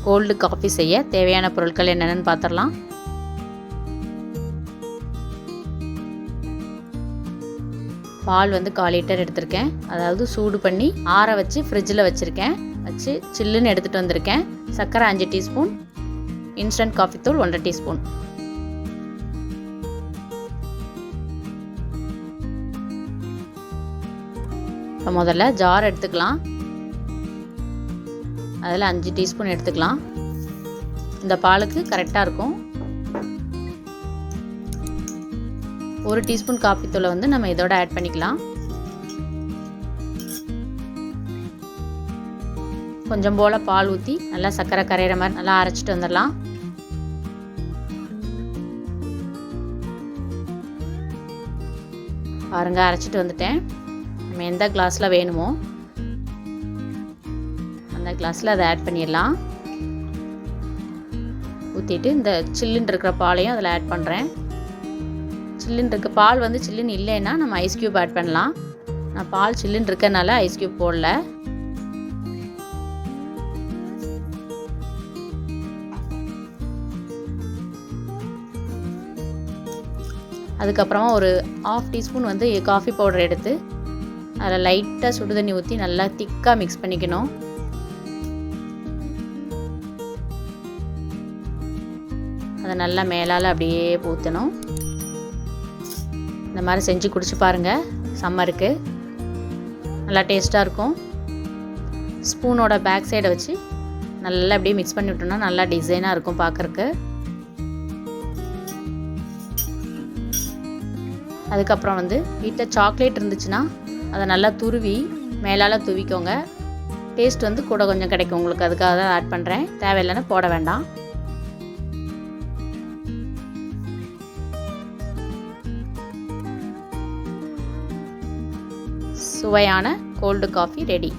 Cold coffee செய்ய தேவையான பொருட்கள் என்னென்னு பார்த்துடலாம். பால் வந்து 1/4 லிட்டர் எடுத்திருக்கேன். அதாவது சூடு பண்ணி ஆற வச்சு ஃப்ரிட்ஜில் வச்சுருக்கேன். வச்சு சில்லுன்னு எடுத்துகிட்டு வந்திருக்கேன். சர்க்கரை 5 டீஸ்பூன், இன்ஸ்டன்ட் காஃபி தூள் 1/2 டீஸ்பூன். இப்போ முதல்ல ஜார் எடுத்துக்கலாம். அதில் 5 டீஸ்பூன் எடுத்துக்கலாம். இந்த பாலுக்கு கரெக்டாக இருக்கும். 1 டீஸ்பூன் காஃபி தூளை வந்து நம்ம இதோட ஆட் பண்ணிக்கலாம். கொஞ்சம் போல் பால் ஊற்றி நல்லா சர்க்கரை கரையிற மாதிரி நல்லா அரைச்சிட்டு வந்துடலாம். பாருங்க, அரைச்சிட்டு வந்துட்டேன். நம்ம எந்த கிளாஸில் வேணுமோ அந்த கிளாஸில் அதை ஆட் பண்ணிடலாம். ஊற்றிட்டு இந்த சில்லுன்னு இருக்கிற பாலையும் அதில் ஆட் பண்ணுறேன். சில்லுன்னு இருக்க பால் வந்து சில்லுன்னு இல்லைன்னா நம்ம ஐஸ் க்யூப் ஆட் பண்ணலாம். நான் பால் சில்லுன்னு இருக்கனால ஐஸ் க்யூப் போடல. அதுக்கப்புறமா ஒரு 1/2 டீஸ்பூன் வந்து காஃபி பவுடர் எடுத்து அதில் லைட்டாக சுடு தண்ணி ஊற்றி நல்லா திக்காக மிக்ஸ் பண்ணிக்கணும். அதை நல்லா மேலால் அப்படியே ஊற்றணும். இந்த மாதிரி செஞ்சு குடிச்சு பாருங்கள். சம்மருக்கு நல்லா டேஸ்ட்டாக இருக்கும். ஸ்பூனோட பேக் சைடை வச்சு நல்லா அப்படியே மிக்ஸ் பண்ணி விட்டோம்னா நல்லா டிசைனாக இருக்கும் பார்க்குறக்கு. அதுக்கப்புறம் வந்து வீட்டில் சாக்லேட் இருந்துச்சுன்னா அதை நல்லா துருவி மேலால் தூவிக்கோங்க. டேஸ்ட் வந்து கூட கொஞ்சம் கிடைக்கும் உங்களுக்கு. அதுக்காக தான் ஆட் பண்ணுறேன். தேவையில்லைன்னா போட வேண்டாம். சுவையான கோல்டு காஃபி ரெடி.